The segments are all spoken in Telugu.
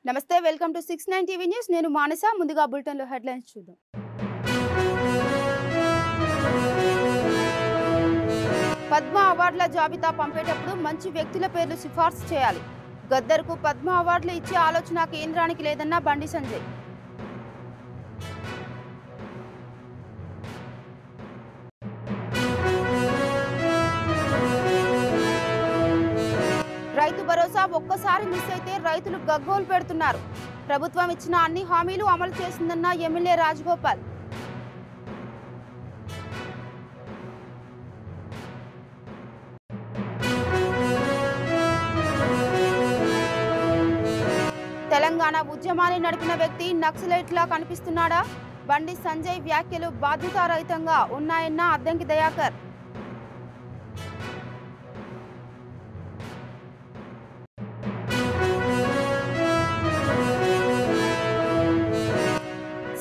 నమస్తే వెల్కమ్ టు 69 టీవీ న్యూస్ నేను మానస ముందుగా బులెటిన్ లో హెడ్లైన్స్ చూద్దాం పద్మ అవార్డుల జాబితా పంపేటప్పుడు మంచి వ్యక్తుల పేర్లు సిఫార్సు చేయాలి గద్దర్కు పద్మ అవార్డులు ఇచ్చే ఆలోచన కేంద్రానికి లేదన్న బండి సంజయ్ రైతు భరోసా ఒక్కసారి మిస్ అయితే రైతులు గగ్గోలు పెడుతున్నారు ప్రభుత్వం ఇచ్చిన అన్ని హామీలు అమలు చేసిందన్న ఎమ్మెల్యే రాజగోపాల్ తెలంగాణ ఉద్యమాన్ని నడిపిన వ్యక్తి నక్సలైట్లా కనిపిస్తున్నాడా బండి సంజయ్ వ్యాఖ్యలు బాధ్యతారహితంగా ఉన్నాయన్న అద్దంకి దయాకర్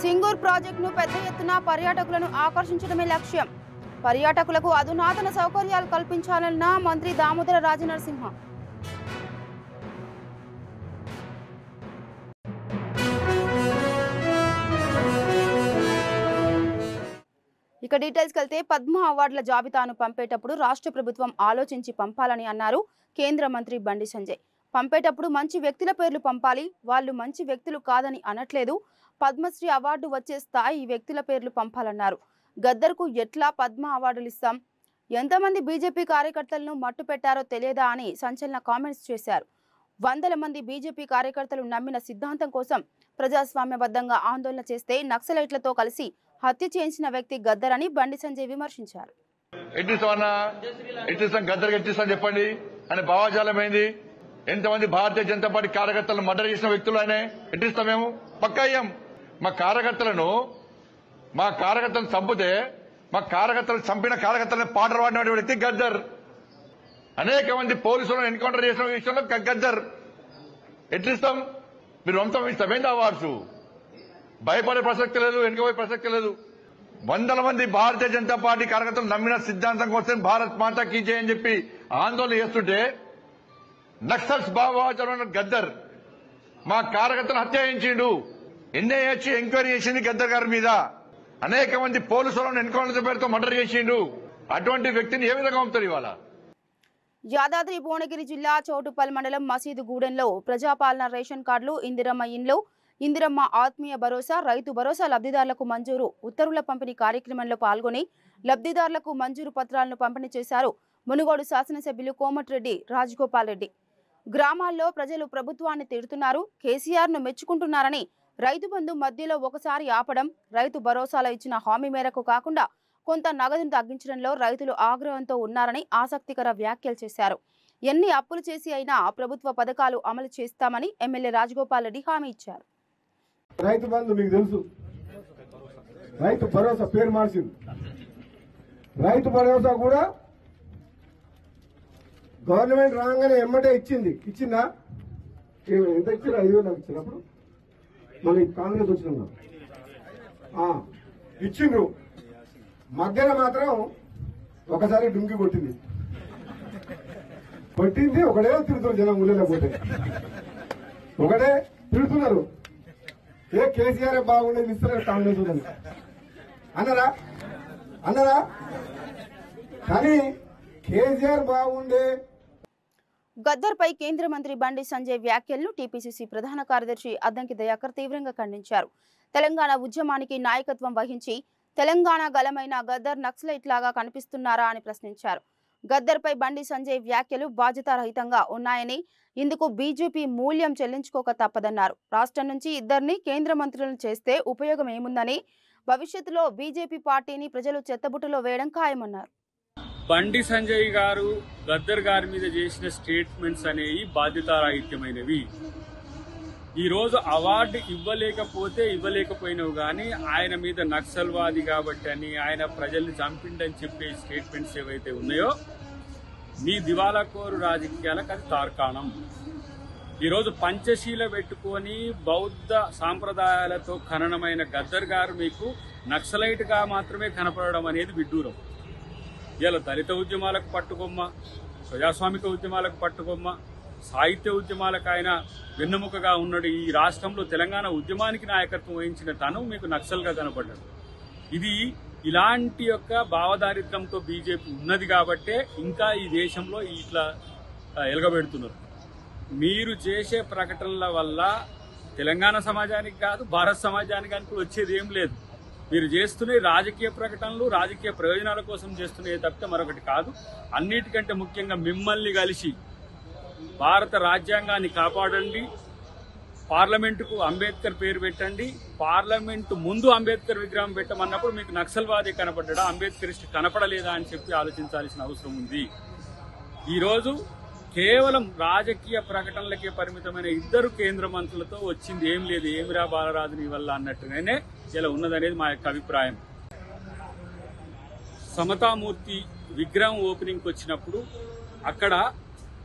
సింగూర్ ప్రాజెక్టును పెద్ద ఎత్తున పర్యాటకులను ఆకర్షించడమే లక్ష్యం పర్యాటకులకు అధునాతన సౌకర్యాలు కల్పించాలన్న మంత్రి దామోదర రాజనరసింహ ఇక డీటెయిల్స్ వెళ్తే పద్మ అవార్డుల జాబితాను పంపేటప్పుడు రాష్ట్ర ప్రభుత్వం ఆలోచించి పంపాలని అన్నారు కేంద్ర మంత్రి బండి సంజయ్ పంపేటప్పుడు మంచి వ్యక్తుల పేర్లు పంపాలి వాళ్ళు మంచి వ్యక్తులు కాదని అనట్లేదు పద్మశ్రీ అవార్డు వచ్చే స్థాయి వ్యక్తుల పేర్లు పంపాలన్నారు గద్దర్కు ఎట్లా పద్మ అవార్డులు ఇస్తాం ఎంతమంది బీజేపీ కార్యకర్తలను మట్టు పెట్టారో తెలియదా అని సంచలన కామెంట్స్ చేశారు వందల మంది బీజేపీ కార్యకర్తలు నమ్మిన సిద్ధాంతం కోసం ప్రజాస్వామ్యబద్ధంగా ఆందోళన చేస్తే నక్సలైట్లతో కలిసి హత్య చేయించిన వ్యక్తి గద్దర్ అని బండి సంజయ్ విమర్శించారు చెప్పండి అని భావజాలమైంది ఎంతమంది భారతీయ జనతా పార్టీ కార్యకర్తలను మర్డర్ చేసిన వ్యక్తులు ఆయన ఎట్టిస్తాం మేము పక్కా అయ్యాం మా కార్యకర్తలను చంపితే మా కార్యకర్తలు చంపిన కార్యకర్తలను పాటలు పాడిన వ్యక్తి గద్దర్ అనేక మంది పోలీసులను ఎన్కౌంటర్ చేసిన విషయంలో గద్దర్ ఎట్లిస్తాం మీరు వంతం ఇస్తామేంటి అవార్డ్స్ భయపడే ప్రసక్తి లేదు వెనుకపోయే ప్రసక్తి లేదు వందల మంది భారతీయ జనతా పార్టీ కార్యకర్తలు నమ్మిన సిద్ధాంతం కోసం భారత్ మాతా కీ జై అని చెప్పి ఆందోళన చేస్తుంటే నక్సల్స్ భావజాలం గద్దర్ మా కార్యకర్తలు హత్య చేయించిండు ఎన్ఐఏ ఎంక్వైరీ చేసింది గద్దర్ గారి మీద అనేక మంది పోలీసులను ఎన్కౌంటర్ పేరుతో మర్డర్ చేసిండు అటువంటి వ్యక్తిని ఏ విధంగా పంపుతారు ఇవాళ యాదాద్రి భువనగిరి జిల్లా చౌటుపల్ మండలం మసీదు గూడెంలో ప్రజాపాలన రేషన్ కార్డులు ఇందిరమ్మ ఇండ్లు ఇందిరమ్మ ఆత్మీయ భరోసా రైతు భరోసా లబ్ధిదారులకు మంజూరు ఉత్తర్వుల పంపిణీ కార్యక్రమంలో పాల్గొని లబ్ధిదారులకు మంజూరు పత్రాలను పంపిణీ చేశారు మునుగోడు శాసనసభ్యులు కోమటిరెడ్డి రాజగోపాల్ రెడ్డి గ్రామాల్లో ప్రజలు ప్రభుత్వాన్ని తిడుతున్నారు కేసీఆర్ ను మెచ్చుకుంటున్నారని రైతు బంధు మధ్యలో ఒకసారి ఆపడం రైతు భరోసాలో ఇచ్చిన హామీ మేరకు కాకుండా కొంత నగదును తగ్గించడంలో రైతులు ఆగ్రహంతో ఉన్నారని ఆసక్తికర వ్యాఖ్యలు చేశారు ఎన్ని అప్పులు చేసి అయినా ప్రభుత్వ పథకాలు అమలు చేస్తామని ఎమ్మెల్యే రాజగోపాల్ రెడ్డి హామీ ఇచ్చారు రైతు బంధు మీకు తెలుసు రైతు భరోసా పేరు మార్చింది రైతు భరోసా కూడా గవర్నమెంట్ రాగానే ఎమ్మటే ఇచ్చిందా ఎంత ఇచ్చారు 5,000 నాకు ఇచ్చినప్పుడు మళ్ళీ కాంగ్రెస్ వచ్చిన ఇచ్చిండ్రు మధ్యన మాత్రం ఒకసారి డుంకి కొట్టింది ఒకటే తిడుతున్నారు జనం ఊళ్ళో పోతే ఒకటే తిడుతున్నారు ఏ కేసీఆర్ బాగుండేది ఇస్తారు కాంగ్రెస్ అన్నరా కానీ కేసీఆర్ బాగుండే గద్దర్ పై కేంద్ర మంత్రి బండి సంజయ్ వ్యాఖ్యలను టీపీసీసీ ప్రధాన కార్యదర్శి అద్దంకి దయాకర్ తీవ్రంగా ఖండించారు తెలంగాణ ఉద్యమానికి నాయకత్వం వహించి తెలంగాణ గలమైన గద్దర్ నక్సలైట్ లాగా కనిపిస్తున్నారా అని ప్రశ్నించారు గద్దర్ పై బండి సంజయ్ వ్యాఖ్యలు బాధ్యతారహితంగా ఉన్నాయని ఇందుకు బీజేపీ మూల్యం చెల్లించుకోక తప్పదన్నారు రాష్ట్రం నుంచి ఇద్దరిని కేంద్ర మంత్రులను చేస్తే ఉపయోగం ఏముందని భవిష్యత్తులో బీజేపీ పార్టీని ప్రజలు చెత్తబుట్టలో వేయడం ఖాయమన్నారు బండి సంజయ్ గారు గద్దర్ గారి మీద చేసిన స్టేట్మెంట్స్ అనేవి బాధ్యతారాహిత్యమైనవి ఈ రోజు అవార్డు ఇవ్వలేకపోయినవి కానీ ఆయన మీద నక్సల్వాది కాబట్టి అని ఆయన ప్రజల్ని చంపిండని చెప్పే స్టేట్మెంట్స్ ఏవైతే ఉన్నాయో మీ దివాలాకోరు రాజకీయాలకు అది తార్కాణం ఈరోజు పంచశీల పెట్టుకొని బౌద్ధ సాంప్రదాయాలతో ఖననమైన గద్దర్ గారు మీకు నక్సలైట్ గా మాత్రమే కనపడడం అనేది విడ్డూరం ఇలా దళిత ఉద్యమాలకు పట్టుకొమ్మ ప్రజాస్వామిక ఉద్యమాలకు పట్టుకొమ్మ సాహిత్య ఉద్యమాలకు ఆయన వెన్నెముకగా ఉన్నాడు. ఈ రాష్ట్రంలో తెలంగాణ ఉద్యమానికి నాయకత్వం వహించిన తను మీకు నక్సల్గా కనపడ్డాడు. ఇది ఇలాంటి యొక్క భావదారిద్ర్యంతో బీజేపీ ఉన్నది కాబట్టే ఇంకా ఈ దేశంలో ఇట్లా ఎలగబెడుతున్నారు. మీరు చేసే ప్రకటనల వల్ల తెలంగాణ సమాజానికి కాదు, భారత సమాజానికి అంటూ వచ్చేది ఏం లేదు. మీరు చేస్తున్న రాజకీయ ప్రకటనలు రాజకీయ ప్రయోజనాల కోసం చేస్తున్నవి తప్పితే మరొకటి కాదు. అన్నిటికంటే ముఖ్యంగా మిమ్మల్ని కలిసి భారత రాజ్యాంగాన్ని కాపాడండి, పార్లమెంటుకు అంబేద్కర్ పేరు పెట్టండి, పార్లమెంటు ముందు అంబేద్కర్ విగ్రహం పెట్టమన్నప్పుడు మీకు నక్సల్వాది కనపడ్డా, అంబేద్కరిస్ట్ కనపడలేదా అని చెప్పి ఆలోచించాల్సిన అవసరం ఉంది. ఈరోజు కేవలం రాజకీయ ప్రకటనలకే పరిమితమైన 2 కేంద్ర మంత్రులతో వచ్చింది ఏం లేదు. ఏమిరా బాలరాజు నీ వల్ల అన్నట్టుగానే ఇలా ఉన్నదనేది మా యొక్క అభిప్రాయం. సమతామూర్తి విగ్రహం ఓపెనింగ్కి వచ్చినప్పుడు అక్కడ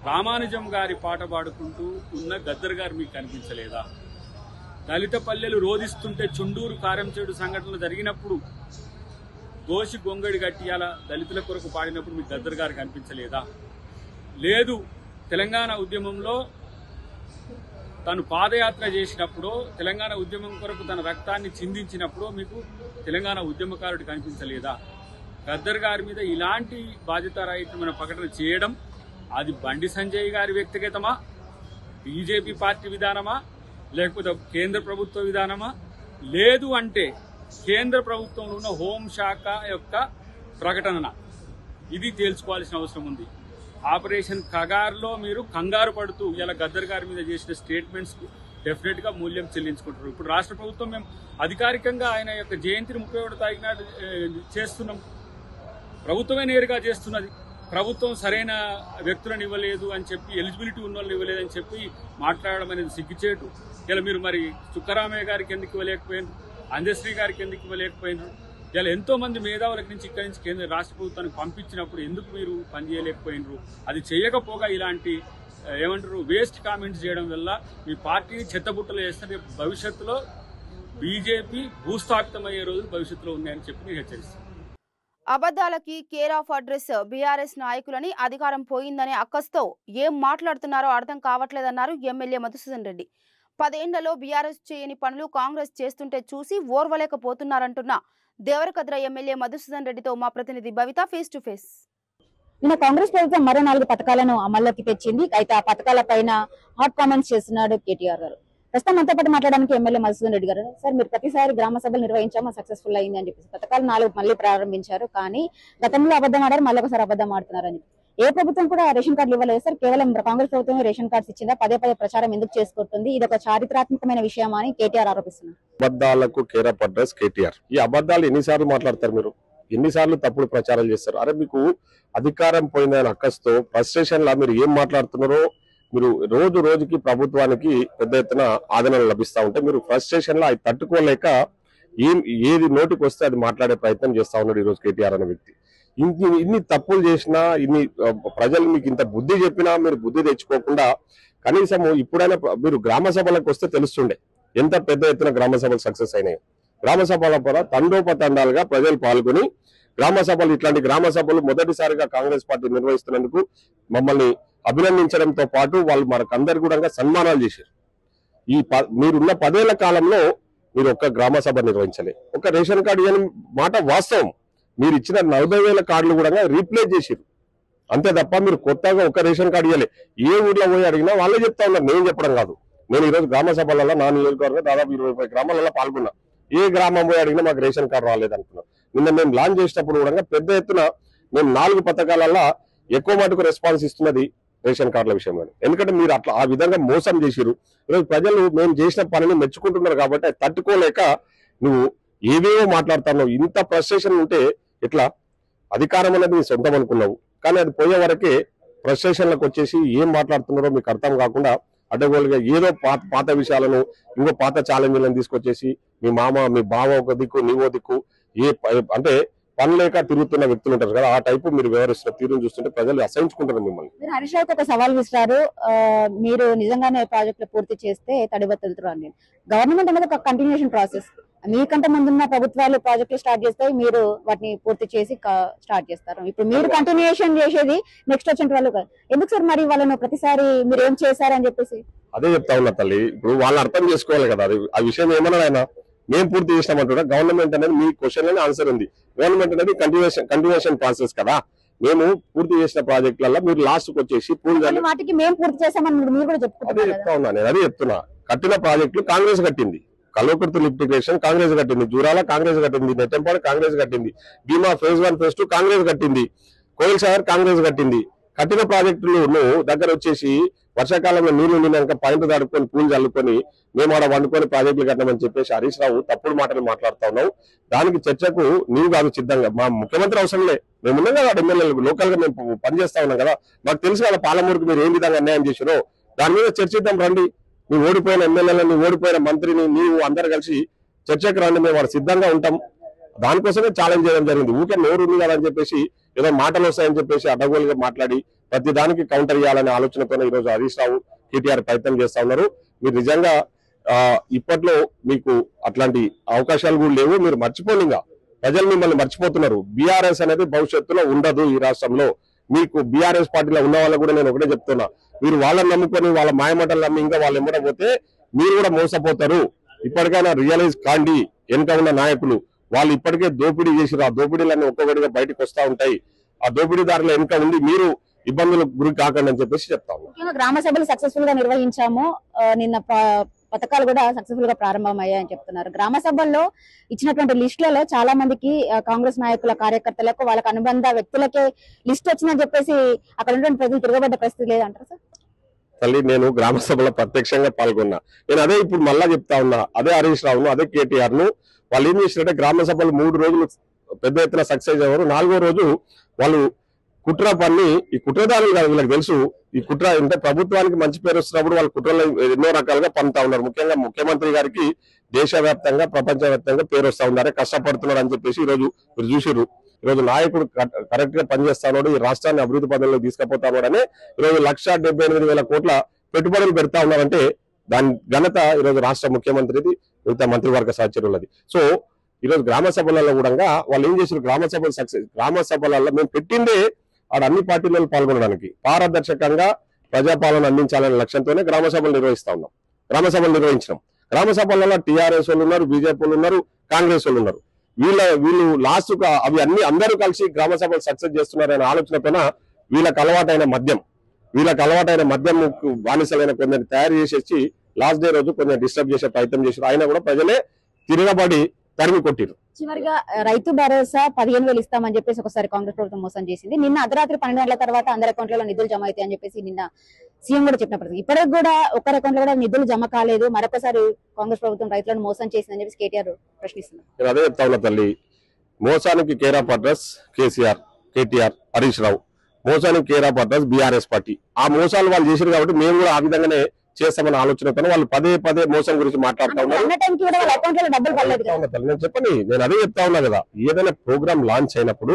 రామానుజం గారి పాట పాడుకుంటూ ఉన్న గద్దర్ గారు మీకు కనిపించలేదా? దళిత పల్లెలు రోధిస్తుంటే చుండూరు కారంచేడు సంఘటనలు జరిగినప్పుడు దోషి గొంగడి గట్టియాల దళితుల కొరకు పాడినప్పుడు మీకు గద్దర్ గారు కనిపించలేదా? లేదు, తెలంగాణ ఉద్యమంలో తను పాదయాత్ర చేసినప్పుడు, తెలంగాణ ఉద్యమం కొరకు తన రక్తాన్ని చిందించినప్పుడు మీకు తెలంగాణ ఉద్యమకారుడు కనిపించలేదా? గద్దర్ గారి మీద ఇలాంటి బాధ్యతారహితమైన ప్రకటన చేయడం అది బండి సంజయ్ గారి వ్యక్తిగతమా, బీజేపీ పార్టీ విధానమా, లేకపోతే కేంద్ర ప్రభుత్వ విధానమా? లేదు అంటే కేంద్ర ప్రభుత్వంలో ఉన్న హోంశాఖ యొక్క ప్రకటన ఇది తేల్చుకోవాల్సిన అవసరం ఉంది. ఆపరేషన్ కగార్లో మీరు కంగారు పడుతూ ఇలా గద్దర్ గారి మీద చేసిన స్టేట్మెంట్స్కు డెఫినెట్గా మూల్యం చెల్లించుకుంటారు. ఇప్పుడు రాష్ట్ర ప్రభుత్వం మేము అధికారికంగా ఆయన యొక్క జయంతిని 31వ తారీఖు నాడు చేస్తున్నాం. ప్రభుత్వమే నేరుగా చేస్తున్నది. ప్రభుత్వం సరైన వ్యక్తులను ఇవ్వలేదు అని చెప్పి, ఎలిజిబిలిటీ ఉన్న వాళ్ళని ఇవ్వలేదని చెప్పి మాట్లాడడం అనేది సిగ్గుచేటు. ఇలా మీరు మరి చుక్కరామయ్య గారికి ఎందుకు ఇవ్వలేకపోయినారు, అందశ్రీ గారికి ఎందుకు ఇవ్వలేకపోయినారు? ఇలా ఎంతో మంది మేధావులకి నుంచి ఇక్కడి నుంచి కేంద్ర రాష్ట్ర ప్రభుత్వానికి పంపించినప్పుడు ఎందుకు మీరు పనిచేయలేకపోయినరు? అది చేయకపోగా ఇలాంటి ఏమంటారు వేస్ట్ కామెంట్స్ చేయడం వల్ల మీ పార్టీని చెత్తబుట్టలు వేస్తే భవిష్యత్తులో బీజేపీ భూస్థాపితమయ్యే రోజులు భవిష్యత్తులో ఉన్నాయని చెప్పి నేను హెచ్చరిస్తాను. అబద్ధాలకి కేర్ ఆఫ్ అడ్రస్ బీఆర్ఎస్ నాయకులని అధికారం పోయిందనే అక్కస్తో ఏం మాట్లాడుతున్నారో అర్థం కావట్లేదన్నారు ఎమ్మెల్యే మధుసూదన్ రెడ్డి. 10 ఏళ్లలో బీఆర్ఎస్ చేయని పనులు కాంగ్రెస్ చేస్తుంటే చూసి ఓర్వలేకపోతున్నారంటున్న దేవరకద్ర ఎమ్మెల్యే మధుసూదన్ రెడ్డితో మా ప్రతినిధి భవిత ఫేస్ టు ఫేస్. నిన్న కాంగ్రెస్ ప్రభుత్వం మరో 4 పథకాలను అమల్లోకి తెచ్చింది. అయితే ఆ పథకాల పైన హాట్ కామెంట్స్ చేస్తున్నాడు కేటీఆర్ గారు. ప్రస్తుతం మనతో పాటు మాట్లాడడానికి ఎమ్మెల్యే మధుసూదన్ రెడ్డి గారు. సార్, మీరు ప్రతిసారి గ్రామ సభలు నిర్వహించామా, సక్సెస్ఫుల్ అయింది అని చెప్పేసి పథకాలు 4 మళ్ళీ ప్రారంభించారు, కానీ గతంలో అబద్ధం ఆడారు, మళ్ళీ ఒకసారి అబద్ధం ఆడుతున్నారని. ఏ ప్రభుత్వం కూడా రేషన్ కార్డులు ఇవ్వలేదు సార్, కేవలం కాంగ్రెస్ ప్రభుత్వం రేషన్ కార్డ్స్ ఇచ్చిందా? పదే ప్రచారం ఎందుకు చేసుకుంటుంది? ఇది ఒక చారిత్రాత్మకమైన విషయం అని కేటీఆర్ ఆరోపిస్తున్నారు. అబద్ధాలకు కేర్ ఆఫ్ అడ్రస్ కేటీఆర్. ఈ అబద్ధాలు ఎన్నిసార్లు మాట్లాడతారు మీరు? ఎన్నిసార్లు తప్పుడు ప్రచారాలు చేస్తారు? అరే, మీకు అధికారం పోయిందని అక్కస్తో ఫ్రస్ట్రేషన్ లా మీరు ఏం మాట్లాడుతున్నారో, మీరు రోజుకి ప్రభుత్వానికి పెద్ద ఎత్తున ఆదరణ లభిస్తా ఉంటే మీరు ఫ్రస్ట్రేషన్ లా అది తట్టుకోలేక ఏది నోటికి వస్తే అది మాట్లాడే ప్రయత్నం చేస్తా ఉన్నాడు ఈరోజు కేటీఆర్ అనే వ్యక్తి. ఇన్ని తప్పులు చేసినా, ఇన్ని ప్రజలు మీకు ఇంత బుద్ధి చెప్పినా మీరు బుద్ధి తెచ్చుకోకుండా కనీసం ఇప్పుడైనా మీరు గ్రామ సభలకు వస్తే తెలుస్తుండే ఎంత పెద్ద ఎత్తున గ్రామ సభలు సక్సెస్ అయినాయి. గ్రామ సభల ద్వారా తండోపతండాలుగా ప్రజలు పాల్గొని గ్రామ సభలు, ఇట్లాంటి గ్రామ సభలు మొదటిసారిగా కాంగ్రెస్ పార్టీ నిర్వహిస్తున్నందుకు మమ్మల్ని అభినందించడంతో పాటు వాళ్ళు మనకందరు కూడా సన్మానాలు చేశారు. మీరున్న 10 ఏళ్ల కాలంలో మీరు ఒక్క గ్రామ సభ నిర్వహించలే. ఒక రేషన్ కార్డు ఇవ్వని మాట వాస్తవం. మీరు ఇచ్చిన 40,000 కార్డులు కూడా రీప్లేస్ చేశారు అంతే తప్ప మీరు కొత్తగా ఒక రేషన్ కార్డు ఇవ్వలే. ఏ ఊర్లో పోయి అడిగినా వాళ్ళే చెప్తా ఉన్నారు, నేను చెప్పడం కాదు. నేను ఈరోజు గ్రామ సభలలో నా నియోజకవర్గం దాదాపు 25 గ్రామాలలో పాల్గొన్నా. ఏ గ్రామం పోయి అడిగినా మాకు రేషన్ కార్డు రాలేదనుకున్నాం. నిన్న మేము లాంచ్ చేసినప్పుడు కూడా పెద్ద ఎత్తున మేము 4 పథకాలలో ఎక్కువ మటుకు రెస్పాన్స్ ఇస్తున్నది రేషన్ కార్డుల విషయంలో. ఎందుకంటే మీరు అట్లా ఆ విధంగా మోసం చేసిరు. ఈరోజు ప్రజలు మేము చేసిన పనిని మెచ్చుకుంటున్నారు కాబట్టి అది తట్టుకోలేక నువ్వు ఏవేవో మాట్లాడుతున్నావు. ఇంత ఫ్రస్ట్రేషన్ ఉంటే ఎట్లా? అధికారం అనేది నీ సొంతం అనుకున్నావు, కానీ అది పోయే వరకే ఫ్రస్ట్రేషన్లకు వచ్చేసి ఏం మాట్లాడుతున్నారో మీకు అర్థం కాకుండా అడ్డగోలుగా ఏదో పాత విషయాలను, ఇంకో పాత ఛాలెంజ్లను తీసుకొచ్చేసి మీ మామ మీ బావ ఒక దిక్కు నీవో దిక్కు అంటే పని లేక తిరుగుతున్న వ్యక్తులు ఉంటారు కదా, ఆ టైపు మీరు వ్యవహరిస్తున్న తీరును చూస్తుంటే ప్రజలు అసహించుకుంటారు మిమ్మల్ని. మీరు హరీష్ రావుకి ఒక సవాల్ విసిరారు, మీరు నిజంగానే ప్రాజెక్టులు పూర్తి చేస్తే తడిబత్తలుతున్నారు అని. గవర్నమెంట్ అనేది ఒక కంటిన్యూషన్ ప్రాసెస్. మీకంటే ముందున్న ప్రభుత్వాలు ప్రాజెక్టులు స్టార్ట్ చేస్తాయి, మీరు వాటిని పూర్తి చేసి స్టార్ట్ చేస్తారు. ఇప్పుడు మీరు కంటిన్యూషన్ చేసేది నెక్స్ట్ వచ్చిన వాళ్ళు కాదు. ఎందుకు సార్ మరి వాళ్ళను ప్రతిసారి మీరు ఏం చేశారని చెప్పేసి? అదే చెప్తా ఉన్నా తల్లి, ఇప్పుడు వాళ్ళు అర్థం చేసుకోవాలి కదా. అది ఆ విషయం ఏమన్నా ఆయన మేము పూర్తి చేసినామంటున్నా. గవర్నమెంట్ అనేది మీ క్వశ్చన్ లోనే ఆన్సర్ ఉంది. గవర్నమెంట్ అనేది కంటిన్యూషన్ ప్రాసెస్ కదా. మేము పూర్తి చేసిన ప్రాజెక్టులలో మీరు లాస్ట్ కి వచ్చేసి వాటికి మేము పూర్తి చేసామని మీరు కూడా అదే చెప్తున్నారు. చెప్తా ఉన్నా నేను, అదే చెప్తున్నా. కట్టిన ప్రాజెక్టులు కాంగ్రెస్ కట్టింది. కల్వకుర్తి లిఫ్ట్ ఇరిగేషన్ కాంగ్రెస్ కట్టింది, జూరాల కాంగ్రెస్ కట్టింది, నెట్టంపాడు కాంగ్రెస్ కట్టింది, భీమా ఫేజ్ 1 ఫేజ్ 2 కాంగ్రెస్ కట్టింది, కోయిల్ సాగర్ కాంగ్రెస్ కట్టింది. కట్టిన ప్రాజెక్టులు దగ్గర వచ్చేసి వర్షాకాలంలో నీళ్లు నిండాక పాయింట్ దాడుకొని పూలు చల్లుకొని మేము ఆడ వండుకొని ప్రాజెక్టులు కట్టామని చెప్పేసి హరీష్ రావు తప్పుడు మాటలు మాట్లాడుతా ఉన్నావు. దానికి చర్చకు నీవు కాదు సిద్ధంగా. మా ముఖ్యమంత్రి అవసరంలే, మేము ఉన్నాం కదా ఎమ్మెల్యేలు, లోకల్ గా మేము పనిచేస్తా ఉన్నాం కదా. మాకు తెలుసు కదా పాలమూరుకు మీరు ఏం విధంగా అన్యాయం చేశారో. దాని మీద చర్చిద్దాం రండి. నీ ఓడిపోయిన ఎమ్మెల్యేలను, ఓడిపోయిన మంత్రిని నీవు అందరు కలిసి చర్చకు రండి, మేము వాడు సిద్ధంగా ఉంటాం. దానికోసమే ఛాలెంజ్ చేయడం జరిగింది. ఊకే నోరు ఉంది కదా అని చెప్పేసి ఏదో మాటలు వస్తాయని చెప్పేసి అడ్డగోలుగా మాట్లాడి ప్రతి దానికి కౌంటర్ ఇవ్వాలనే ఆలోచనతో ఈ రోజు హరీష్ రావు కేటీఆర్ ప్రయత్నం చేస్తా ఉన్నారు. మీరు నిజంగా ఇప్పట్లో మీకు అట్లాంటి అవకాశాలు కూడా లేవు. మీరు మర్చిపోనిగా ప్రజలు మిమ్మల్ని మర్చిపోతున్నారు. బీఆర్ఎస్ అనేది భవిష్యత్తులో ఉండదు ఈ రాష్ట్రంలో. మీకు బీఆర్ఎస్ పార్టీలో ఉన్న వాళ్ళకు కూడా నేను ఒకటే చెప్తున్నా, మీరు వాళ్ళని నమ్ముకొని వాళ్ళ మాయమాటలు నమ్మి ఇంకా వాళ్ళు ఎమ్మట పోతే మీరు కూడా మోసపోతారు. ఇప్పటికైనా రియలైజ్ కాండి. వెనుక ఉన్న నాయకులు వాళ్ళు ఇప్పటికే దోపిడీ చేసిరు. ఆ దోపిడీలన్నీ ఒక్కొక్కటిగా బయటకు వస్తా ఉంటాయి. ఆ దోపిడీదారుల వెనుక ఉండి మీరు ఇబ్బందులకు గురి కాకండి అని చెప్పేసి చెప్తా ఉన్నాం. గ్రామ సభలు సక్సెస్ఫుల్ గా నిర్వహించాము, నిన్న పథకాలు కూడా సక్సెస్ఫుల్ గా ప్రారంభమయ్యాయని చెప్తున్నారు. గ్రామ సభల్లో ఇచ్చినటువంటి లిస్టులలో చాలా మందికి కాంగ్రెస్ నాయకుల కార్యకర్తలకు వాళ్ళకి అనుబంధ వ్యక్తులకే లిస్ట్ వచ్చిందని చెప్పేసి అక్కడ ఉన్నటువంటి ప్రజలు తిరగబడ్డ పరిస్థితి లేదంటారు సార్? తల్లి, నేను గ్రామ సభలో ప్రత్యక్షంగా పాల్గొన్నా. నేను అదే ఇప్పుడు మళ్ళా చెప్తా ఉన్నా. అదే హరీష్ రావును, అదే కేటీఆర్ ను వాళ్ళు ఏం చేసినట్టే గ్రామ సభలు 3 రోజులు పెద్ద ఎత్తున సక్సెస్ అయ్యారు. 4వ రోజు వాళ్ళు కుట్ర పన్ని, ఈ కుట్రదారులు కాదు వీళ్ళకి తెలుసు. ఈ కుట్ర అంటే ప్రభుత్వానికి మంచి పేరు వస్తున్నప్పుడు వాళ్ళు కుట్రలు ఎన్నో రకాలుగా పన్నుతా ఉన్నారు. ముఖ్యంగా ముఖ్యమంత్రి గారికి దేశవ్యాప్తంగా ప్రపంచవ్యాప్తంగా పేరు వస్తా ఉన్నారు, కష్టపడుతున్నారు అని చెప్పేసి ఈ రోజు మీరు చూసిర్రు. ఈ రోజు నాయకుడు కరెక్ట్ గా పనిచేస్తాడు, ఈ రాష్ట్రాన్ని అభివృద్ధి పదంలో తీసుకుపోతాడు అని ఈ రోజు 1,78,000 కోట్ల పెట్టుబడులు పెడతా ఉన్నారంటే దాని ఘనత ఈ రోజు రాష్ట్ర ముఖ్యమంత్రిది, మిగతా మంత్రివర్గ సహచరులది. సో ఈ రోజు గ్రామ సభలలో కూడా వాళ్ళు ఏం చేశారు, గ్రామ సభలలో మేము పెట్టిందే ఆడ అన్ని పార్టీలలో పాల్గొనడానికి, పారదర్శకంగా ప్రజాపాలన అందించాలనే లక్ష్యంతోనే గ్రామ సభలు నిర్వహిస్తా ఉన్నాం. గ్రామ సభలు నిర్వహించినాం. గ్రామ సభలలో టీఆర్ఎస్ వాళ్ళు ఉన్నారు, బీజేపీ వాళ్ళు ఉన్నారు, కాంగ్రెస్ వాళ్ళు ఉన్నారు. వీళ్ళు లాస్ట్ అవి అన్ని అందరూ కలిసి గ్రామ సభలు సక్సెస్ చేస్తున్నారనే ఆలోచనతోన వీళ్ళకి అలవాటైన మద్యం బానిసలైన కొందరిని తయారు చేసేసి లాస్ట్ డే రోజు కొంచెం డిస్టర్బ్ చేసే ప్రయత్నం చేశారు. అయినా కూడా ప్రజలే తిరగబడి తరిమి కొట్టిరు. చివరిగా రైతు భరోసా 15,000 ఇస్తామని చెప్పేసి ఒకసారి కాంగ్రెస్ ప్రభుత్వం మోసం చేసింది. నిన్న అర్ధరాత్రి 12 గంటల తర్వాత అందరి అకౌంట్లలో నిధులు జమ అవుతాయి అని చెప్పేసి నిన్న సీఎం కూడా చెప్పినప్పటికీ ఇప్పటికి కూడా ఒకరి అకౌంట్ లో కూడా నిధులు జమ కాలేదు. మరొకసారి కాంగ్రెస్ ప్రభుత్వం రైతులను మోసం చేసిందని చెప్పేసి కేటీఆర్ ప్రశ్నిస్తున్నారు. నేను అదే చెప్తా ఉన్నా తల్లి, మోసానికి care of address KCR, KTR, Harish Rao. మోసానికి care of address BRS party. ఆ మోసాలు వాళ్ళు చేశారు కాబట్టి మేము కూడా ఆ విధంగానే చేస్తామన్న ఆలోచనతో వాళ్ళు పదే మోసం గురించి మాట్లాడుతూ ఉన్నారు. నేను చెప్పండి, నేను అదే చెప్తా ఉన్నా కదా, ఏదైనా ప్రోగ్రామ్ లాంచ్ అయినప్పుడు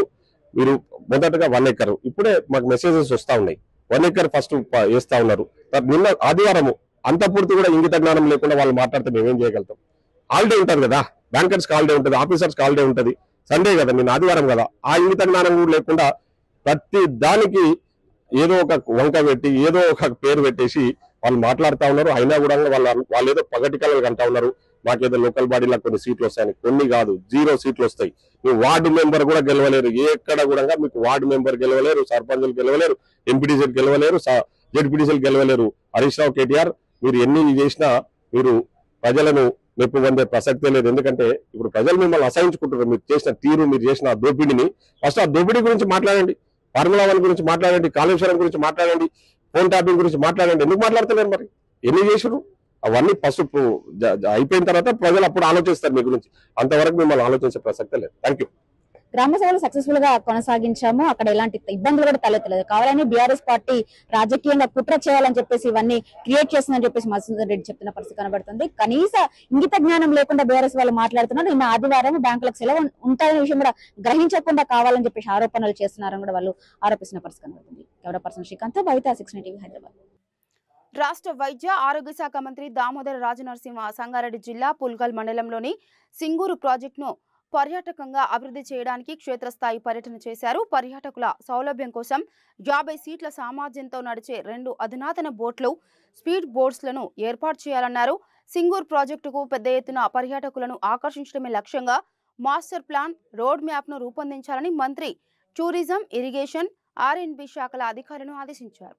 మీరు మొదటగా 1 ఎకర్, ఇప్పుడే మాకు మెసేజెస్ వస్తా ఉన్నాయి, 1 ఎకర్ ఫస్ట్ వేస్తా ఉన్నారు. నిన్న ఆదివారం అంత పూర్తి కూడా ఇంగిత జ్ఞానం లేకుండా వాళ్ళు మాట్లాడితే మేమేం చేయగలుగుతాం? హాలిడే ఉంటుంది కదా, బ్యాంకర్స్ హాలిడే ఉంటుంది, ఆఫీసర్స్ హాలిడే ఉంటుంది, సండే కదా, నిన్న ఆదివారం కదా. ఆ ఇంగిత జ్ఞానం కూడా లేకుండా ప్రతి దానికి ఏదో ఒక వంక పెట్టి ఏదో ఒక పేరు పెట్టేసి వాళ్ళు మాట్లాడుతూ ఉన్నారు. అయినా కూడా వాళ్ళు ఏదో పగటి కళలు అంటా ఉన్నారు, మాకేదో లోకల్ బాడీలో కొన్ని సీట్లు వస్తాయని. కొన్ని కాదు, 0 సీట్లు వస్తాయి. మీ వార్డు మెంబర్ కూడా గెలవలేరు. ఎక్కడ కూడా మీకు వార్డు మెంబర్ గెలవలేరు, సర్పంచులు గెలవలేరు, ఎంపీటీసీలు గెలవలేరు, జెడ్పీటీసీలు గెలవలేరు. హరీష్ రావు, కేటీఆర్ మీరు ఎన్ని చేసినా మీరు ప్రజలను మెప్పు పొందే ప్రసక్తే లేదు. ఎందుకంటే ఇప్పుడు ప్రజలు మిమ్మల్ని అసహించుకుంటారు. మీరు చేసిన తీరు, మీరు చేసిన దోపిడీని. ఫస్ట్ ఆ దోపిడీ గురించి మాట్లాడండి, ఫార్ములా 1 గురించి మాట్లాడండి, కాళేశ్వరం గురించి మాట్లాడండి, ఫోన్ ట్యాపింగ్ గురించి మాట్లాడండి. ఎందుకు మాట్లాడతలేరు మరి? ఎన్ని చేసారు అవన్నీ ఫస్ట్ అయిపోయిన తర్వాత ప్రజలు అప్పుడు ఆలోచిస్తారు మీ గురించి. అంతవరకు మిమ్మల్ని ఆలోచించే ప్రసక్తే లేదు. Thank you. గ్రామ సభలు సక్సెస్ఫుల్ గా కొనసాగించాము, అక్కడ ఎలాంటి ఇబ్బందులు కూడా తలెత్తలేదు. కావాలని బీఆర్ఎస్ పార్టీ రాజకీయంగా కుట్ర చేయాలని చెప్పేసి ఇవన్నీ క్రియేట్ చేస్తుందని చెప్పేసి మధుసూదన్ రెడ్డి చెప్తున్న పరిస్థితి కనబడుతుంది. కనీస ఇంగిత జ్ఞానం లేకుండా బీఆర్ఎస్ వాళ్ళు మాట్లాడుతున్నారు. నిన్న ఆదివారం బ్యాంకులకు సెలవు ఉంటాయనే విషయం కూడా గ్రహించకుండా కావాలని చెప్పేసి ఆరోపణలు చేస్తున్నారని కూడా వాళ్ళు ఆరోపిస్తున్న పరిస్థితి కనబడుతుంది. కెమెరా పర్సన్ శ్రీకాంత్, బయట 6 టీవీ, హైదరాబాద్. రాష్ట్ర వైద్య ఆరోగ్య శాఖ మంత్రి దామోదర రాజనరసింహ సంగారెడ్డి జిల్లా పుల్గల్ మండలంలోని సింగూరు ప్రాజెక్టును పర్యాటకంగా అభివృద్ధి చేయడానికి క్షేత్రస్థాయి పర్యటన చేశారు. పర్యాటకుల సౌలభ్యం కోసం 50 సీట్ల సామర్థ్యంతో నడిచే 2 అధునాతన బోట్లు, స్పీడ్ బోట్స్లను ఏర్పాటు చేయాలన్నారు. సింగూరు ప్రాజెక్టుకు పెద్ద ఎత్తున పర్యాటకులను ఆకర్షించడమే లక్ష్యంగా మాస్టర్ ప్లాన్, రోడ్ మ్యాప్ను రూపొందించాలని మంత్రి టూరిజం, ఇరిగేషన్, R&B శాఖల అధికారులను ఆదేశించారు.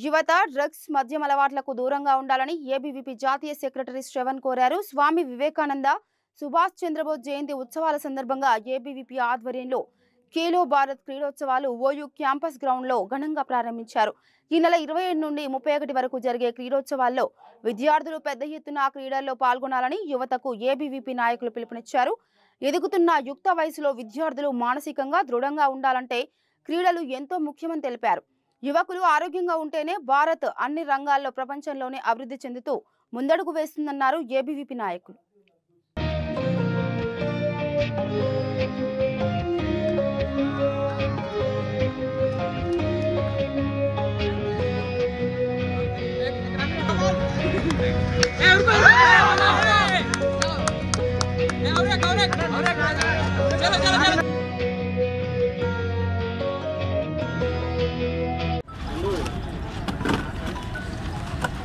యువత డ్రగ్స్, మద్యం అలవాట్లకు దూరంగా ఉండాలని ఏబీవీపీ జాతీయ సెక్రటరీ శ్రవణ్ కోరారు. స్వామి వివేకానంద, సుభాష్ చంద్రబోస్ జయంతి ఉత్సవాల సందర్భంగా ఏబీవీపీ ఆధ్వర్యంలో ఖేలో భారత్ క్రీడోత్సవాలు ఓయూ క్యాంపస్ గ్రౌండ్లో ఘనంగా ప్రారంభించారు. ఈ నెల 27 నుండి 31 వరకు జరిగే క్రీడోత్సవాల్లో విద్యార్థులు పెద్ద ఎత్తున క్రీడల్లో పాల్గొనాలని యువతకు ఏబీవీపీ నాయకులు పిలుపునిచ్చారు. ఎదుగుతున్న యుక్త వయసులో విద్యార్థులు మానసికంగా దృఢంగా ఉండాలంటే క్రీడలు ఎంతో ముఖ్యమని తెలిపారు. యువకులు ఆరోగ్యంగా ఉంటేనే భారత్ అన్ని రంగాల్లో ప్రపంచంలోనే అభివృద్ధి చెందుతూ ముందడుగు వేస్తుందన్నారు ఏబీవీపీ నాయకులు.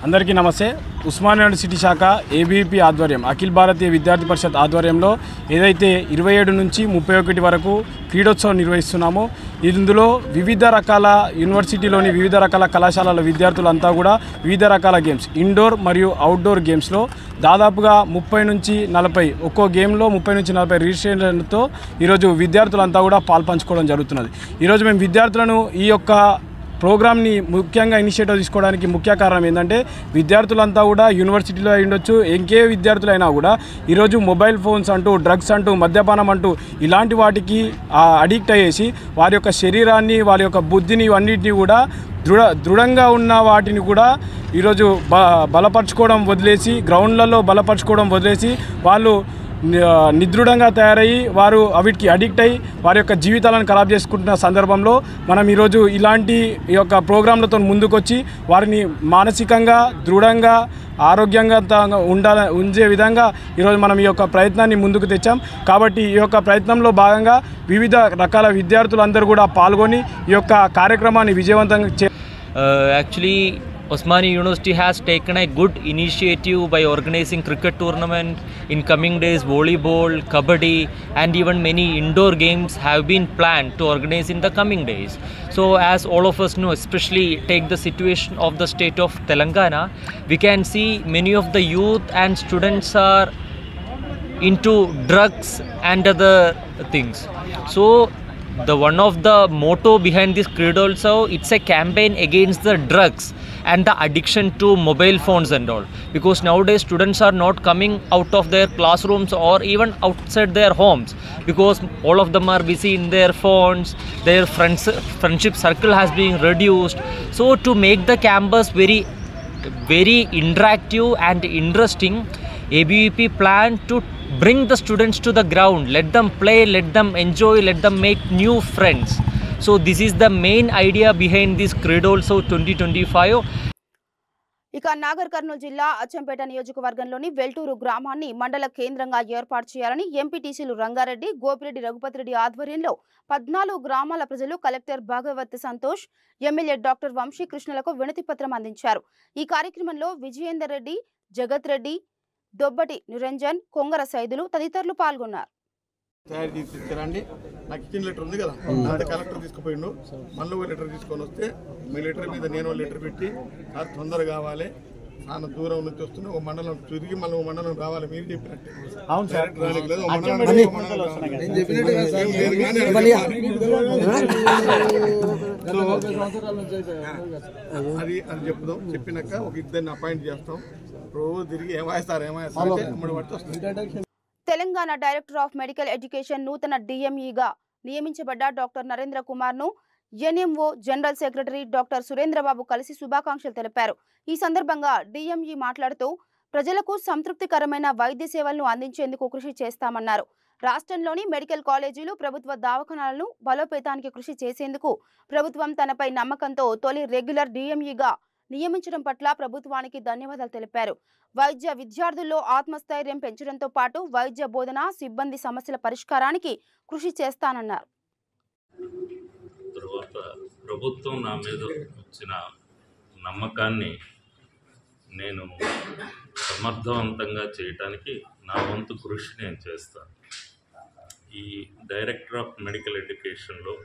అందరికీ నమస్తే. ఉస్మానియా యూనివర్సిటీ శాఖ ఏబీవీపీ ఆధ్వర్యం అఖిల భారతీయ విద్యార్థి పరిషత్ ఆధ్వర్యంలో ఏదైతే 27 నుంచి 31 వరకు క్రీడోత్సవం నిర్వహిస్తున్నామో ఇందులో వివిధ రకాల యూనివర్సిటీలోని వివిధ రకాల కళాశాలల విద్యార్థులంతా కూడా వివిధ రకాల గేమ్స్, ఇండోర్ మరియు అవుట్డోర్ గేమ్స్లో దాదాపుగా 30 నుంచి 40 ఒక్కో గేమ్లో 30 నుంచి 40 రిజిస్ట్రేషన్లతో ఈరోజు విద్యార్థులంతా కూడా పాల్పంచుకోవడం జరుగుతున్నది. ఈరోజు మేము విద్యార్థులను ఈ యొక్క ప్రోగ్రామ్ని ముఖ్యంగా ఇనిషియేటివ్ తీసుకోవడానికి ముఖ్య కారణం ఏంటంటే విద్యార్థులంతా కూడా యూనివర్సిటీలో ఉండొచ్చు, ఇంకే విద్యార్థులైనా కూడా ఈరోజు మొబైల్ ఫోన్స్ అంటూ, డ్రగ్స్ అంటూ, మద్యపానం అంటూ ఇలాంటి వాటికి అడిక్ట్ అయ్యేసి వారి యొక్క శరీరాన్ని, వారి యొక్క బుద్ధిని ఇవన్నిటిని కూడా దృఢంగా ఉన్న వాటిని కూడా ఈరోజు బలపరచుకోవడం వదిలేసి, గ్రౌండ్లలో బలపరచుకోవడం వదిలేసి వాళ్ళు నిదృఢంగా తయారయ్యి వారు వీటికి అడిక్ట్ అయ్యి వారి యొక్క జీవితాలను ఖరాబ్ చేసుకుంటున్న సందర్భంలో మనం ఈరోజు ఇలాంటి ఈ యొక్క ప్రోగ్రాంలతో ముందుకొచ్చి వారిని మానసికంగా దృఢంగా ఆరోగ్యంగా ఉంచే విధంగా ఈరోజు మనం ఈ యొక్క ప్రయత్నాన్ని ముందుకు తెచ్చాం. కాబట్టి ఈ యొక్క ప్రయత్నంలో భాగంగా వివిధ రకాల విద్యార్థులందరూ కూడా పాల్గొని ఈ యొక్క కార్యక్రమాన్ని విజయవంతంగా actually Osmani University has taken a good initiative by organizing cricket tournament, in coming days volleyball, kabaddi and even many indoor games have been planned to organize in the coming days. So as all of us know, especially take the situation of the state of Telangana, we can see many of the youth and students are into drugs and other things. So the one of the motto behind this creed also, it's a campaign against the drugs and the addiction to mobile phones and all, because nowadays students are not coming out of their classrooms or even outside their homes because all of them are busy in their phones. Their friendship circle has been reduced. So to make the campus very interactive and interesting, ABVP plan to bring the students to the ground, let them play, let them enjoy, let them make new friends. So this is the main idea behind this creed also 2025. ఇక నాగర్ కర్నూలు జిల్లా అచ్చంపేట నియోజకవర్గంలోని వెల్టూరు గ్రామాన్ని మండల కేంద్రంగా ఏర్పాటు చేయాలని ఎంపీటీసీలు రంగారెడ్డి, గోపిరెడ్డి రఘుపతిరెడ్డి ఆధ్వర్యంలో 14 గ్రామాల ప్రజలు collector Bhagwat Santosh, MLA doctor Vamshi కృష్ణలకు వినతి పత్రం అందించారు. ఈ కార్యక్రమంలో విజయేందర్ రెడ్డి, జగత్ రెడ్డి, దొబ్బటి నిరంజన్, కొంగర సైదులు తదితరులు పాల్గొన్నారు. తయారు చేసి ఇచ్చారండి. నాకు ఇచ్చిన లెటర్ ఉంది కదా, అంత కలెక్టర్ తీసుకుపోయిండు. మళ్ళీ ఒక లెటర్ తీసుకొని వస్తే మీ లెటర్ మీద నేను లెటర్ పెట్టి నాకు తొందర కావాలి, చాలా దూరం నుంచి వస్తున్నా, ఒక మండలం తిరిగి మళ్ళీ ఒక మండలం రావాలి మీరు చెప్పినట్టు. అవును సార్, అది అది చెప్దాం. చెప్పినాక ఒక ఇద్దరిని అపాయింట్ చేస్తాం. రోజు తిరిగి ఏమాయిస్తారు అమ్మడి పట్టి వస్తుంది. Telangana director of medical education నూతన డిఎంఈగా నియమించబడ్డ డాక్టర్ నరేంద్ర కుమార్ ను NMO general secretary doctor Surendra Babu కలిసి శుభాకాంక్షలు తెలిపారు. ఈ సందర్భంగా డిఎంఈ మాట్లాడుతూ ప్రజలకు సంతృప్తికరమైన వైద్య సేవలను అందించేందుకు కృషి చేస్తామన్నారు. రాష్ట్రంలోని మెడికల్ కాలేజీలు, ప్రభుత్వ దవాఖానాలను బలోపేతానికి కృషి చేసేందుకు ప్రభుత్వం తనపై నమ్మకంతో తొలి రెగ్యులర్ డిఎంఈగా నియమించడం పట్ల ప్రభుత్వానికి ధన్యవాదాలు తెలిపారు. వైద్య విద్యార్థుల్లో ఆత్మస్థైర్యం పెంచడంతో పాటు వైద్య బోధన సిబ్బంది సమస్యల పరిష్కారానికి కృషి చేస్తానన్నారు. తర్వాత ప్రభుత్వం నా మీద వచ్చిన నమ్మకాన్ని నేను సమర్థవంతంగా చేయడానికి నా వంతు కృషి నేను చేస్తాను. ఈ డైరెక్టర్ ఆఫ్ మెడికల్ ఎడ్యుకేషన్లో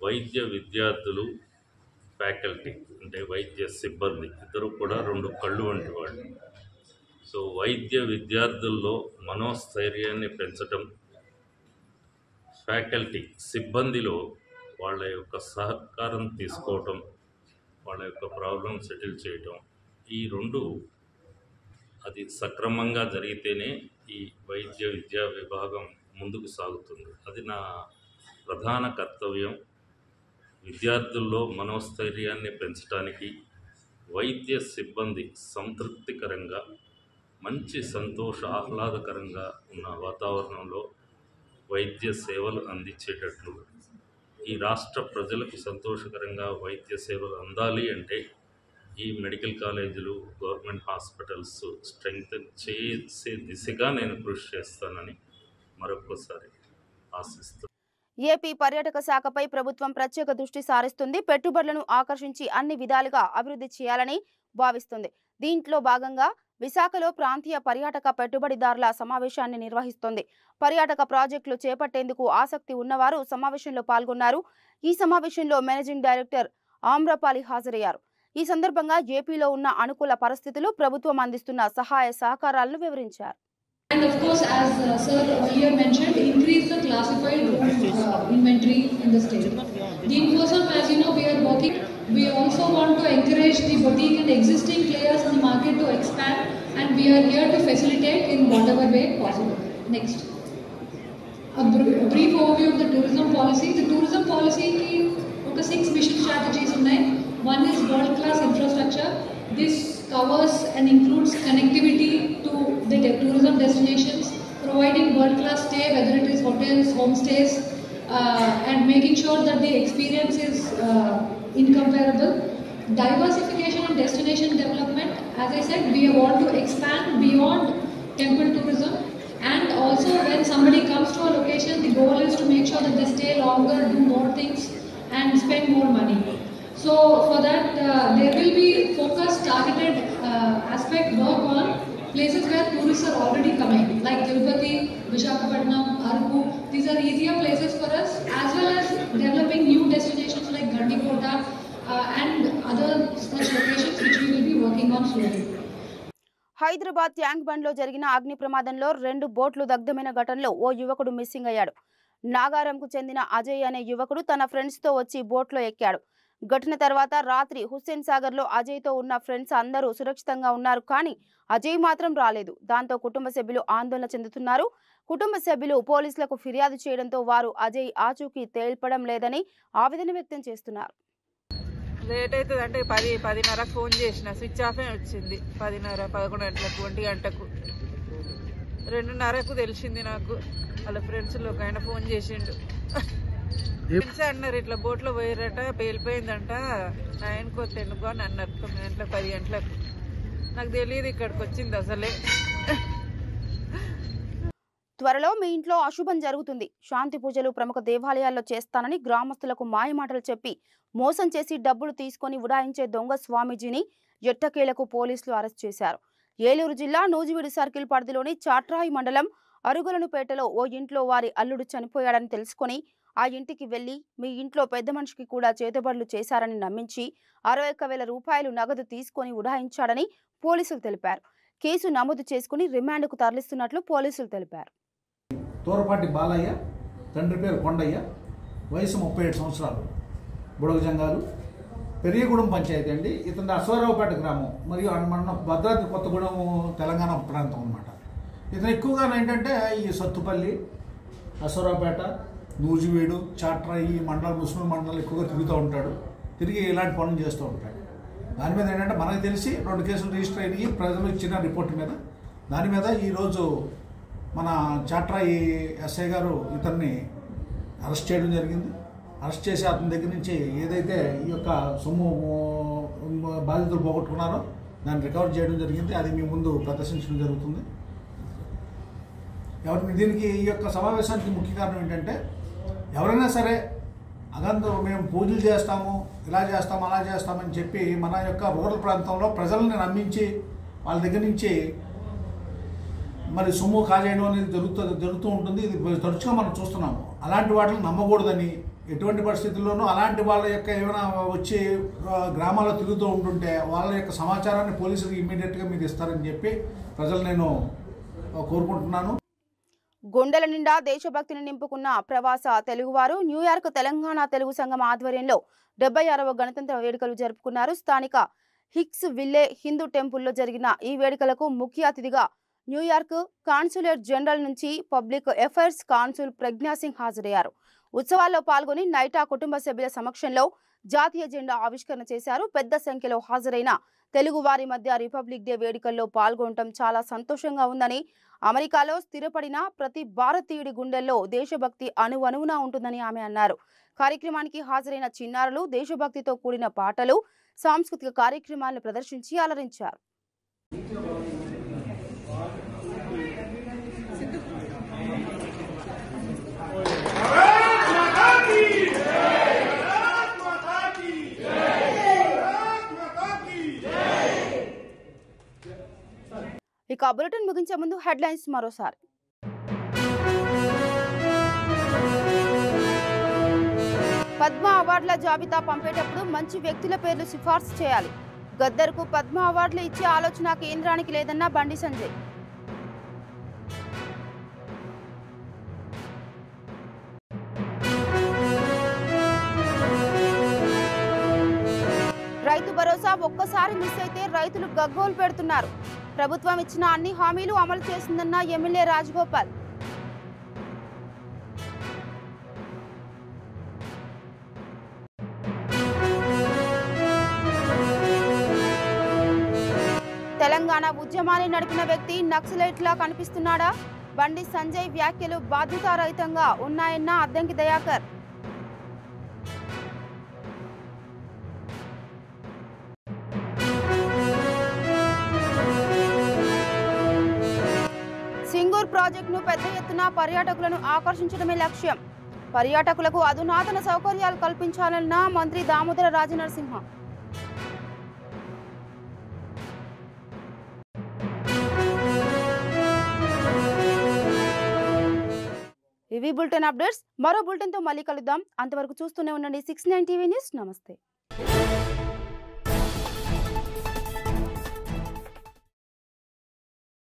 వైద్య విద్యార్థులు, ఫ్యాకల్టీ అంటే వైద్య సిబ్బంది ఇద్దరు కూడా రెండు కళ్ళు వంటి వాళ్ళు. సో వైద్య విద్యార్థుల్లో మనోస్థైర్యాన్ని పెంచటం, ఫ్యాకల్టీ సిబ్బందిలో వాళ్ళ యొక్క సహకారం తీసుకోవటం, వాళ్ళ యొక్క ప్రాబ్లం సెటిల్ చేయటం, ఈ రెండు అది సక్రమంగా జరిగితేనే ఈ వైద్య విద్యా విభాగం ముందుకు సాగుతుంది. అది నా ప్రధాన కర్తవ్యం. విద్యార్థుల్లో మనోస్థైర్యాన్ని పెంచడానికి, వైద్య సిబ్బంది సంతృప్తికరంగా, మంచి సంతోష ఆహ్లాదకరంగా ఉన్న వాతావరణంలో వైద్య సేవలు అందించేటట్లు, ఈ రాష్ట్ర ప్రజలకు సంతోషకరంగా వైద్య సేవలు అందాలి అంటే ఈ మెడికల్ కాలేజీలు, గవర్నమెంట్ హాస్పిటల్స్ స్ట్రెంగ్తన్ చేసే దిశగా నేను కృషి చేస్తానని మరొకసారి ఆశిస్తున్నాను. ఏపీ పర్యాటక శాఖపై ప్రభుత్వం ప్రత్యేక దృష్టి సారిస్తుంది. పెట్టుబడులను ఆకర్షించి అన్ని విధాలుగా అభివృద్ధి చేయాలని భావిస్తుంది. దీంట్లో భాగంగా విశాఖలో ప్రాంతీయ పర్యాటక పెట్టుబడిదారుల సమావేశాన్ని నిర్వహిస్తోంది. పర్యాటక ప్రాజెక్టులు చేపట్టేందుకు ఆసక్తి ఉన్నవారు సమావేశంలో పాల్గొన్నారు. ఈ సమావేశంలో మేనేజింగ్ డైరెక్టర్ ఆమ్రపాలి హాజరయ్యారు. ఈ సందర్భంగా ఏపీలో ఉన్న అనుకూల పరిస్థితులు, ప్రభుత్వం అందిస్తున్న సహాయ సహకారాలను వివరించారు. And of course, as Sir earlier mentioned, increase the classified inventory in the state. Dean-Kosam, as you know, we are working. We also want to encourage the boutique and existing players in the market to expand, and we are here to facilitate in whatever way possible. Next, a brief overview of the tourism policy. The tourism policy has 6 mission strategies. One is world-class infrastructure. This covers and includes connectivity to the tourism destinations, providing world-class stay, whether it is hotels, homestays, and making sure that the experience is incomparable. Diversification and destination development. As I said, we want to expand beyond temple tourism, and also when somebody comes to a location, the goal is to make sure that they stay longer, do more things, and spend more money. So for that, there will be focused, targeted aspect work on places where tourists are already coming, like Tirupati, Visakhapatnam, Araku. These are easier places for us, as well as developing new destinations like Gandikota and other such locations which we will be working on slowly. Hyderabad tank bund లో జరిగిన అగ్ని ప్రమాదంలో 2 బోట్లు దగ్ధమైన ఘటనలో ఓ యువకుడు మిస్సింగ్ అయ్యాడు. నాగారంకు చెందిన అజయ్ అనే యువకుడు తన ఫ్రెండ్స్ తో వచ్చి బోట్లో ఎక్కాడు. ఘటన తర్వాత రాత్రి హుస్సేన్ సాగర్ లో అజయ్ తో ఉన్న ఫ్రెండ్స్ అందరూ సురక్షితంగా ఉన్నారు, కానీ అజయ్ మాత్రం రాలేదు. దాంతో కుటుంబ సభ్యులు ఆందోళన చెందుతున్నారు. కుటుంబ సభ్యులు పోలీసులకు ఫిర్యాదు చేయడంతో వారు అజయ్ ఆచూకీ తేల్పడం లేదని ఆవేదన వ్యక్తం చేస్తున్నారు. లేట్ అవుతుంది అంటే 10:30 ఫోన్ చేసిన, స్విచ్ ఆఫ్ వచ్చింది. 10:30, 11 గంటలకు, 1 గంటకు, 2:30కు తెలిసింది నాకు. వాళ్ళ ఫ్రెండ్స్లో ఒక ఆయన ఫోన్ చేసిండు. ఫ్రెండ్స్ అన్నారు ఇట్లా బోట్లో పోయారట, పేలిపోయిందంట, 9కో 10కో అని అన్నారు. 9 గంటలకు, 10 గంటలకు. నాకు తెలియదు ఇక్కడికి వచ్చింది అసలే. త్వరలో మీ ఇంట్లో అశుభం జరుగుతుంది, శాంతి పూజలు ప్రముఖ దేవాలయాల్లో చేస్తానని గ్రామస్తులకు మాయమాటలు చెప్పి మోసం చేసి డబ్బులు తీసుకొని ఉడాయించే దొంగ స్వామీజీని ఎట్టకేలకు పోలీసులు అరెస్ట్ చేశారు. ఏలూరు జిల్లా నూజివీడు సర్కిల్ పరిధిలోని చాట్రాయి మండలం అరుగులనుపేటలో ఓ ఇంట్లో వారి అల్లుడు చనిపోయాడని తెలుసుకుని ఆ ఇంటికి వెళ్లి మీ ఇంట్లో పెద్ద మనిషికి కూడా చేతబడులు చేశారని నమ్మించి 61,000 రూపాయలు నగదు తీసుకుని ఉడాయించాడని పోలీసులు తెలిపారు. కేసు నమోదు చేసుకుని రిమాండ్కు తరలిస్తున్నట్లు పోలీసులు తెలిపారు. తోరపాటి బాలయ్య, తండ్రి పేరు కొండయ్య, వయసు 37 సంవత్సరాలు, బుడగజంగాలు, పెరియగూడెం పంచాయతీ అండి. ఇతని అశ్వారావుపేట గ్రామం మరియు మన భద్రాద్రి కొత్తగూడెం తెలంగాణ ప్రాంతం అన్నమాట. ఇతను ఎక్కువగా ఏంటంటే ఈ సత్తుపల్లి, అశ్వారావుపేట, నూజివీడు, చాట్రాయి మండలం, ముస్లిం మండలాలు ఎక్కువగా తిరుగుతూ ఉంటాడు. తిరిగి ఇలాంటి పనులు చేస్తూ ఉంటాడు. దాని మీద ఏంటంటే మనకు తెలిసి 2 కేసులు రిజిస్టర్ అయినాయి ప్రజలు ఇచ్చిన రిపోర్ట్ మీద. దాని మీద ఈరోజు మన చాట్రాయి ఎస్ఐ గారు ఇతన్ని అరెస్ట్ చేయడం జరిగింది. అరెస్ట్ చేసి అతని దగ్గర నుంచి ఏదైతే ఈ యొక్క సొమ్ము బాధితులు పోగొట్టుకున్నారో దాన్ని రికవర్ చేయడం జరిగింది. అది మీ ముందు ప్రదర్శించడం జరుగుతుంది. దీనికి ఈ యొక్క సమావేశానికి ముఖ్య కారణం ఏంటంటే ఎవరైనా సరే మేము పూజలు చేస్తాము, ఇలా చేస్తాము, అలా చేస్తామని చెప్పి మన యొక్క రూరల్ ప్రాంతంలో ప్రజల్ని నమ్మించి వాళ్ళ దగ్గర నుంచి మరి సొమ్ము కాజేయడం అనేది జరుగుతూ ఉంటుంది. ఇది తరచుగా మనం చూస్తున్నాము. అలాంటి వాటిని నమ్మకూడదని, ఎటువంటి పరిస్థితుల్లోనూ అలాంటి వాళ్ళ యొక్క ఏమైనా వచ్చి గ్రామాల్లో తిరుగుతూ ఉంటుంటే వాళ్ళ యొక్క సమాచారాన్ని పోలీసులకు ఇమ్మీడియట్గా మీరు ఇస్తారని చెప్పి ప్రజలు నేను కోరుకుంటున్నాను. గుండెల నిండా దేశభక్తిని నింపుకున్న ప్రవాస తెలుగువారు న్యూయార్క్ తెలంగాణ తెలుగు సంఘం ఆధ్వర్యంలో 76వ గణతంత్ర వేడుకలు జరుపుకున్నారు. స్థానిక హిక్స్ విల్లే హిందూ టెంపుల్లో జరిగిన ఈ వేడుకలకు ముఖ్య అతిథిగా న్యూయార్క్ కాన్సులేట్ జనరల్ నుంచి పబ్లిక్ అఫైర్స్ కాన్సుల్ ప్రజ్ఞా సింగ్ హాజరయ్యారు. ఉత్సవాల్లో పాల్గొని నైటా కుటుంబ సభ్యుల సమక్షంలో జాతీయ జెండా ఆవిష్కరణ చేశారు. పెద్ద సంఖ్యలో హాజరైన తెలుగు వారి మధ్య రిపబ్లిక్ డే వేడుకల్లో పాల్గొనడం చాలా సంతోషంగా ఉందని, అమెరికాలో స్థిరపడిన ప్రతి భారతీయుడి గుండెల్లో దేశభక్తి అణువణువునా ఉంటుందని ఆమె అన్నారు. కార్యక్రమానికి హాజరైన చిన్నారులు దేశభక్తితో కూడిన పాటలు, సాంస్కృతిక కార్యక్రమాలను ప్రదర్శించి అలరించారు. ఇక బులెటిన్ ముగించే ముందు హెడ్లైన్స్ మరోసారి. పద్మ అవార్డుల జాబితా పంపేటప్పుడు మంచి వ్యక్తుల పేర్లు సిఫార్సు చేయాలి. గద్దర్కు పద్మ అవార్డులు ఇచ్చే ఆలోచన కేంద్రానికి లేదన్న బండి సంజయ్. రైతు భరోసా ఒక్కసారి మిస్ అయితే రైతులు గగ్గోలు పెడుతున్నారు. ప్రభుత్వం ఇచ్చిన అన్ని హామీలు అమలు చేసిందన్న ఎమ్మెల్యే రాజగోపాల్. తెలంగాణ ఉద్యమాన్ని నడిపిన వ్యక్తి నక్సలైట్లా కనిపిస్తున్నాడా? బండి సంజయ్ వ్యాఖ్యలు బాధ్యతారహితంగా ఉన్నాయన్న అద్దంకి దయాకర్. సింగూర్ ప్రాజెక్టును పెద్ద ఎత్తున పర్యాటకులను ఆకర్షించడమే లక్ష్యం. పర్యాటకులకు అధునాతన సౌకర్యాలు కల్పించాలన్న మంత్రి దామోదర రాజనరసింహ. ఇవి బులెటిన్ అప్డేట్స్. మరో బులెటిన్తో మళ్ళీ కలుద్దాం. అంతవరకు చూస్తూనే ఉండండి 69 టీవీ న్యూస్. నమస్తే.